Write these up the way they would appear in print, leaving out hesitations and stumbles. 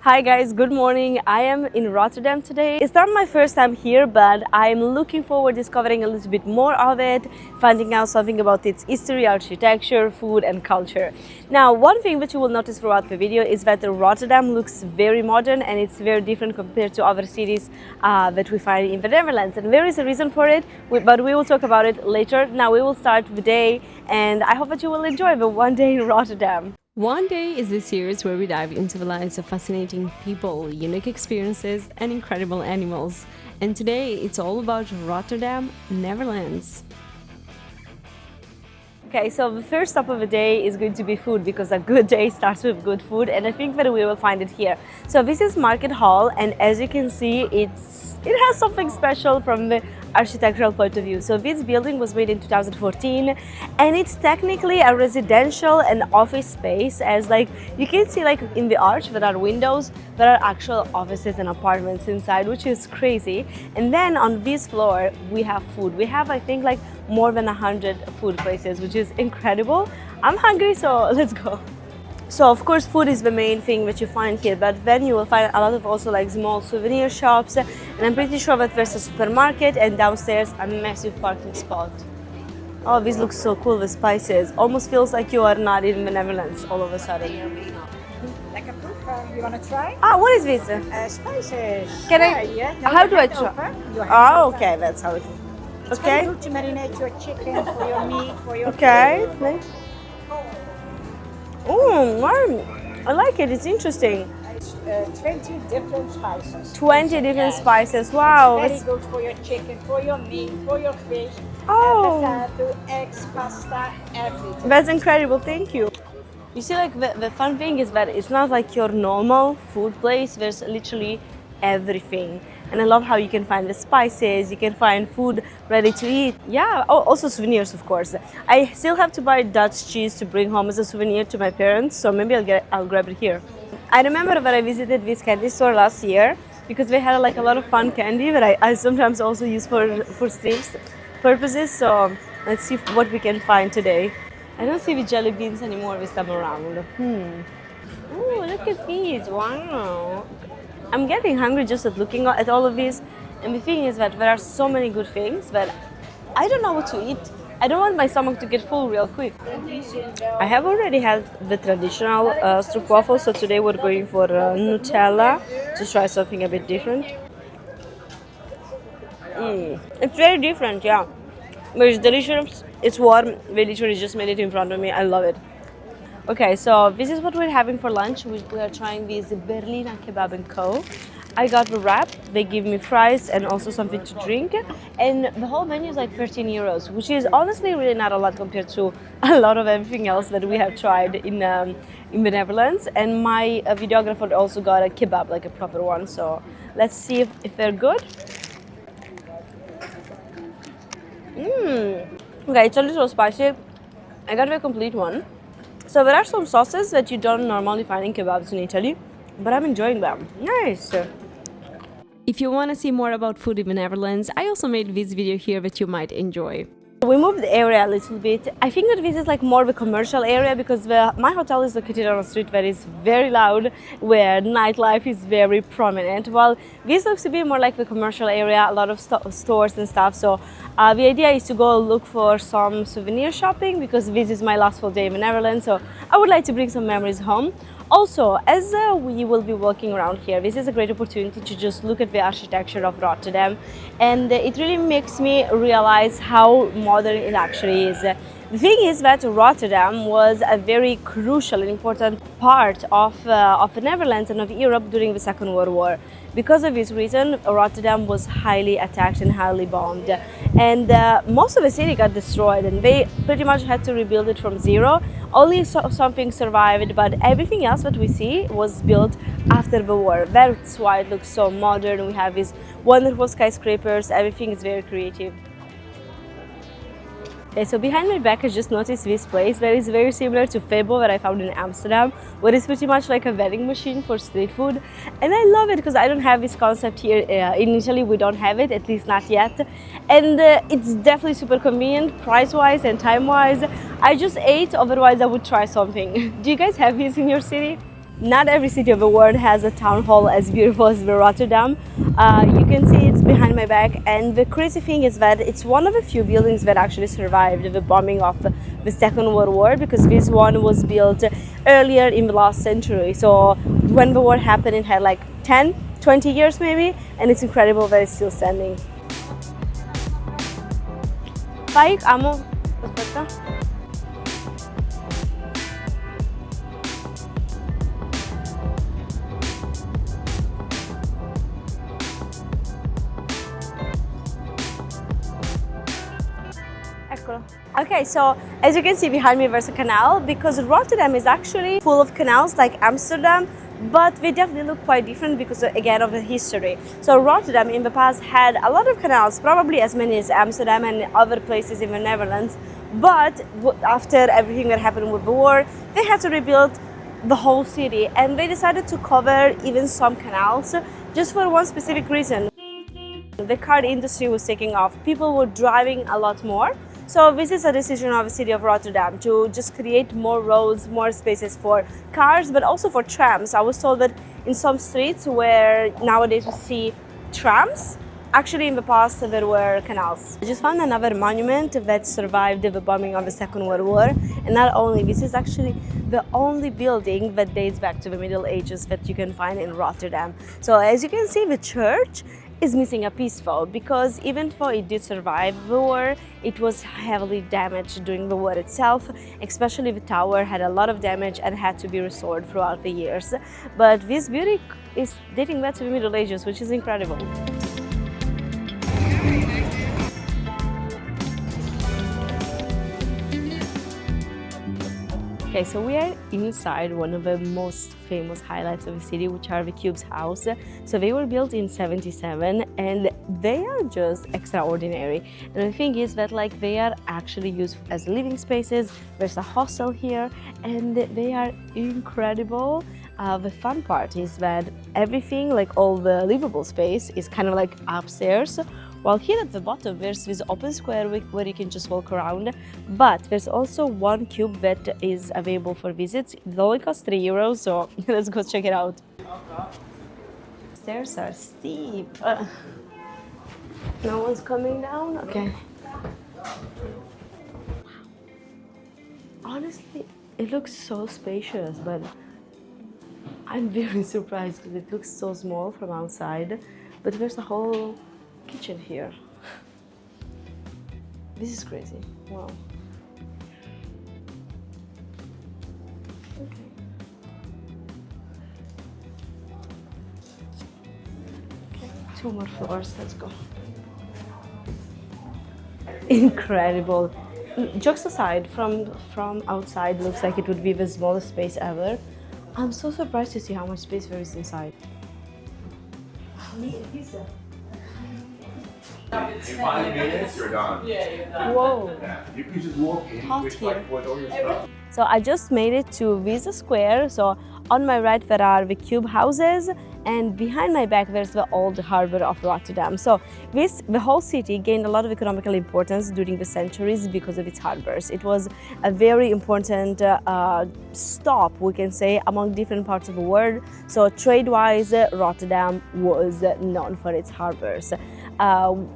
Hi guys, good morning. I am in Rotterdam today. It's not my first time here, but I'm looking forward discovering a little bit more of it, finding out something about its history, architecture, food and culture. Now, one thing which you will notice throughout the video is that Rotterdam looks very modern and it's very different compared to other cities that we find in the Netherlands. And there is a reason for it, but we will talk about it later. Now we will start the day and I hope that you will enjoy the one day in Rotterdam. One Day is a series where we dive into the lives of fascinating people, unique experiences, and incredible animals. And today it's all about Rotterdam, Netherlands. Okay, so the first stop of the day is going to be food because a good day starts with good food, and I think that we will find it here. So this is Markthal, and as you can see, it has something special from the architectural point of view. So this building was made in 2014 and it's technically a residential and office space, as like you can see like in the arch there are windows, there are actual offices and apartments inside, which is crazy. And then on this floor we have food. We have I think like more than 100 food places, which is incredible. I'm hungry, so let's go. So of course food is the main thing that you find here, but then you will find a lot of also like small souvenir shops, and I'm pretty sure that there's a supermarket and downstairs a massive parking spot. Oh, this looks so cool, the spices. Almost feels like you are not in the Netherlands all of a sudden. Like a proof, you want to try? Ah, what is this? Spices. Can I? Yeah. How do I try? Oh, okay, that's how it is. It's Okay. very good to marinate your chicken, for your meat, for your Okay. fish. Nice. Oh, wow. I like it. It's interesting. It's 20 different spices. 20 different Yes. spices. Wow. Very It's, good for your chicken, for your meat, for your fish. Oh. Potato, eggs, pasta, everything. that's incredible. Thank you. You see, like the fun thing is that it's not like your normal food place. There's literally everything. And I love how you can find the spices, you can find food ready to eat. Yeah, also souvenirs, of course. I still have to buy Dutch cheese to bring home as a souvenir to my parents, so maybe I'll grab it here. I remember that I visited this candy store last year because they had like a lot of fun candy that I sometimes also use for streams purposes. So let's see what we can find today. I don't see the jelly beans anymore this time around. Oh, look at these! Wow. I'm getting hungry just at looking at all of these, and the thing is that there are so many good things that I don't know what to eat. I don't want my stomach to get full real quick. I have already had the traditional stroopwafel, so today we're going for Nutella to try something a bit different. It's very different, yeah. But it's delicious, it's warm, they literally just made it in front of me, I love it. Okay, so this is what we're having for lunch. We are trying this Berliner Kebab & Co. I got the wrap, they give me fries and also something to drink. And the whole menu is like 13 euros, which is honestly really not a lot compared to a lot of everything else that we have tried in the Netherlands. And my videographer also got a kebab, like a proper one. So let's see if they're good. Okay, it's a little spicy. I got the complete one. So there are some sauces that you don't normally find in kebabs in Italy, but I'm enjoying them. Nice! If you want to see more about food in the Netherlands, I also made this video here that you might enjoy. We moved the area a little bit. I think that this is like more of a commercial area because my hotel is located on a street that is very loud, where nightlife is very prominent. While this looks to be more like the commercial area, a lot of stores and stuff. So the idea is to go look for some souvenir shopping because this is my last full day in the Netherlands. So I would like to bring some memories home. Also, as we will be walking around here, this is a great opportunity to just look at the architecture of Rotterdam, and it really makes me realize how modern it actually is. The thing is that Rotterdam was a very crucial and important part of the Netherlands and of Europe during the Second World War. Because of this reason, Rotterdam was highly attacked and highly bombed. And most of the city got destroyed and they pretty much had to rebuild it from zero. Only something survived, but everything else that we see was built after the war. That's why it looks so modern. We have these wonderful skyscrapers, everything is very creative. Okay, so behind my back I just noticed this place that is very similar to Febo that I found in Amsterdam, where it's pretty much like a vending machine for street food. And I love it because I don't have this concept here in Italy. We don't have it, at least not yet. And it's definitely super convenient, price-wise and time-wise. I just ate, otherwise I would try something. Do you guys have this in your city? not every city of the world has a town hall as beautiful as Rotterdam. You can see it's behind my back, and the crazy thing is that it's one of the few buildings that actually survived the bombing of the Second World War, because this one was built earlier in the last century. So when the war happened, it had like 10, 20 years maybe, and it's incredible that it's still standing. Vai, amo. Aspetta. Okay, so as you can see behind me there's a canal, because Rotterdam is actually full of canals like Amsterdam, but they definitely look quite different because again of the history. So Rotterdam in the past had a lot of canals, probably as many as Amsterdam and other places in the Netherlands, but after everything that happened with the war, they had to rebuild the whole city, and they decided to cover even some canals just for one specific reason. The car industry was taking off, people were driving a lot more. So this is a decision of the city of Rotterdam to just create more roads, more spaces for cars, but also for trams. I was told that in some streets where nowadays we see trams, actually in the past there were canals. I just found another monument that survived the bombing of the Second World War. And not only, this is actually the only building that dates back to the Middle Ages that you can find in Rotterdam. So as you can see, the church is missing a piece though, because even though it did survive the war, it was heavily damaged during the war itself. Especially the tower had a lot of damage and had to be restored throughout the years. But this beauty is dating back to the Middle Ages, which is incredible. Okay, so we are inside one of the most famous highlights of the city, which are the Cube Houses. So they were built in '77 and they are just extraordinary. And the thing is that like they are actually used as living spaces. There's a hostel here and they are incredible. The fun part is that everything, like all the livable space, is kind of like upstairs. While here at the bottom there's this open square where you can just walk around, but there's also one cube that is available for visits. It only costs €3, so let's go check it out. Stairs are steep. No one's coming down? Okay. Honestly, it looks so spacious, but I'm very surprised because it looks so small from outside, but there's a whole kitchen here. This is crazy. Wow. Okay. Okay, 2 more floors, let's go. Incredible. Jokes aside, from outside looks like it would be the smallest space ever. I'm so surprised to see how much space there is inside. In 5 minutes, you're done. Whoa. Yeah, you can just walk in Hot with, here. like, with all your stuff. So I just made it to Visa Square. So on my right there are the Cube Houses, and behind my back there's the old harbor of Rotterdam. So the whole city gained a lot of economical importance during the centuries because of its harbors. It was a very important stop, we can say, among different parts of the world. So trade-wise, Rotterdam was known for its harbors.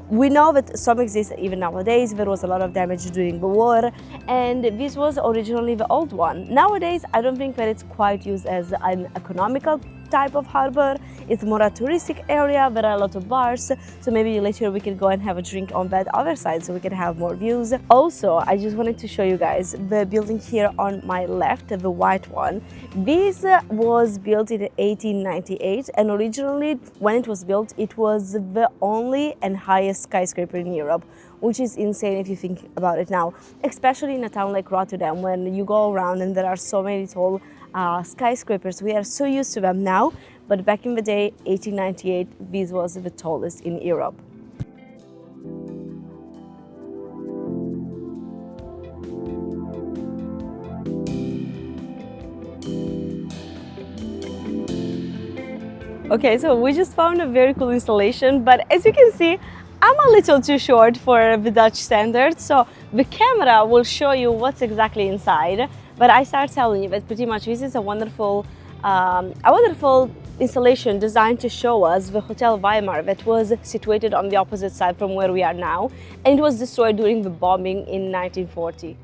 We know that some exist even nowadays. There was a lot of damage during the war, and this was originally the old one. Nowadays, I don't think that it's quite used as an economical type of harbor. It's more a touristic area. There are a lot of bars, so maybe later we can go and have a drink on that other side so we can have more views. Also, I just wanted to show you guys the building here on my left, the white one. This was built in 1898, and originally when it was built, it was the only and highest skyscraper in Europe, which is insane if you think about it now, especially in a town like Rotterdam when you go around and there are so many tall skyscrapers. We are so used to them now, but back in the day, 1898, this was the tallest in Europe. Okay, so we just found a very cool installation, but as you can see, I'm a little too short for the Dutch standards, so the camera will show you what's exactly inside. But I start telling you that pretty much this is a wonderful a wonderful installation designed to show us the Hotel Weimar that was situated on the opposite side from where we are now, and it was destroyed during the bombing in 1940.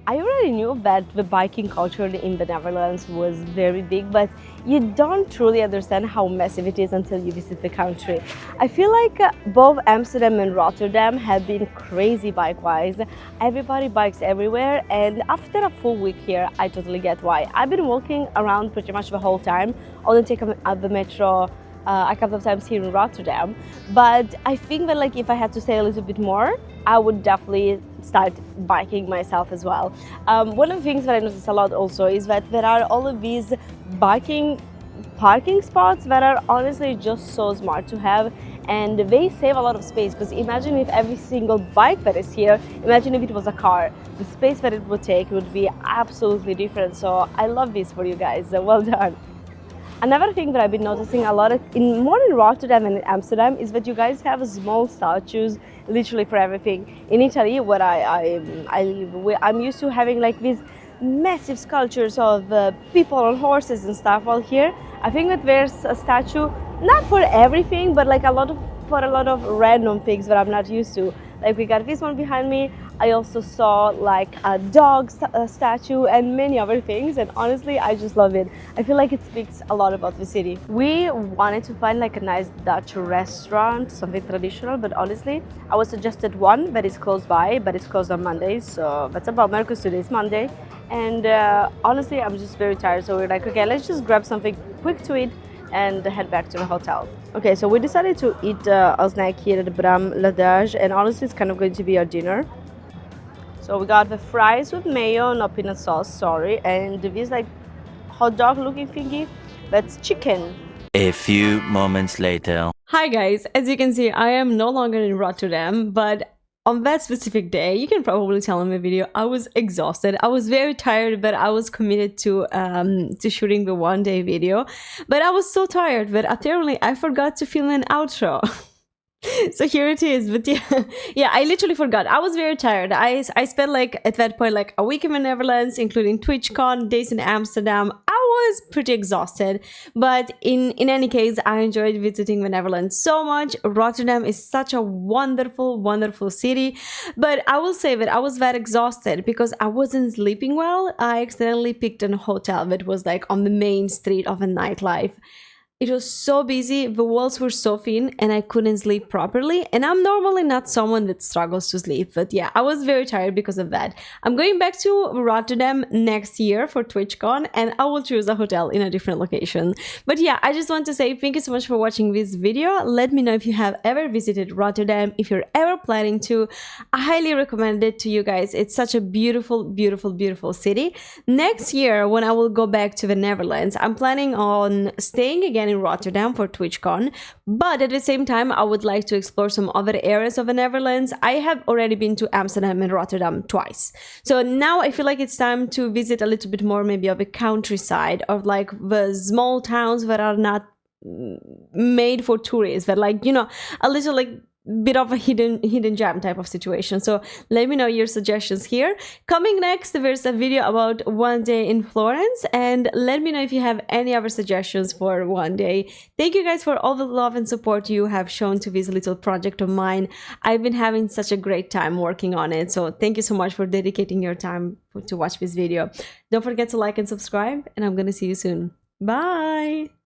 I already knew that the biking culture in the Netherlands was very big, but you don't truly understand how massive it is until you visit the country. I feel like both Amsterdam and Rotterdam have been crazy bike-wise. Everybody bikes everywhere, and after a full week here, I totally get why. I've been walking around pretty much the whole time, only taking the metro a couple of times here in Rotterdam, but I think that like if I had to stay a little bit more, I would definitely start biking myself as well. One of the things that I notice a lot also is that there are all of these biking parking spots that are honestly just so smart to have, and they save a lot of space, because imagine if every single bike that is here, imagine if it was a car, the space that it would take would be absolutely different. So I love this for you guys, well done. Another thing that I've been noticing a lot more in Rotterdam and in Amsterdam is that you guys have small statues literally for everything. In Italy, where I live, I'm used to having like these massive sculptures of people on horses and stuff. While here, I think that there's a statue not for everything, but like for a lot of random things that I'm not used to. Like we got this one behind me. I also saw like a dog statue and many other things, and honestly I just love it. I feel like it speaks a lot about the city. We wanted to find like a nice Dutch restaurant, something traditional, but honestly I was suggested one that is close by, but it's closed on Mondays, so that's a bummer because today is Monday, and honestly I'm just very tired, so we're like, okay, let's just grab something quick to eat and head back to the hotel. Okay, so we decided to eat a snack here at the Bram Ladage, and honestly it's kind of going to be our dinner. So we got the fries with mayo, no peanut sauce, sorry, and this like hot dog looking thingy, that's chicken. A few moments later. Hi guys, as you can see I am no longer in Rotterdam, but on that specific day, you can probably tell in my video, I was exhausted. I was very tired, but I was committed to shooting the one day video. But I was so tired, but apparently I forgot to film an outro. So here it is. But yeah, I literally forgot. I was very tired. I spent like at that point like a week in the Netherlands, including TwitchCon, days in Amsterdam. I was pretty exhausted, but in any case I enjoyed visiting the Netherlands so much. Rotterdam is such a wonderful city, but I will say that I was that exhausted because I wasn't sleeping well. I accidentally picked a hotel that was like on the main street of a nightlife. It was so busy, the walls were so thin, and I couldn't sleep properly. And I'm normally not someone that struggles to sleep, but yeah, I was very tired because of that. I'm going back to Rotterdam next year for TwitchCon, and I will choose a hotel in a different location. But yeah, I just want to say thank you so much for watching this video. Let me know if you have ever visited Rotterdam, if you're ever planning to. I highly recommend it to you guys. It's such a beautiful city. Next year, when I will go back to the Netherlands, I'm planning on staying again in Rotterdam for TwitchCon, but at the same time I would like to explore some other areas of the Netherlands. I have already been to Amsterdam and Rotterdam twice, so now I feel like it's time to visit a little bit more maybe of the countryside, of like the small towns that are not made for tourists, but like, you know, a little like bit of a hidden gem type of situation. So let me know your suggestions here. Coming next, there's a video about one day in Florence, and let me know if you have any other suggestions for one day. Thank you guys for all the love and support you have shown to this little project of mine. I've been having such a great time working on it, so thank you so much for dedicating your time to watch this video. Don't forget to like and subscribe, and I'm gonna see you soon. Bye.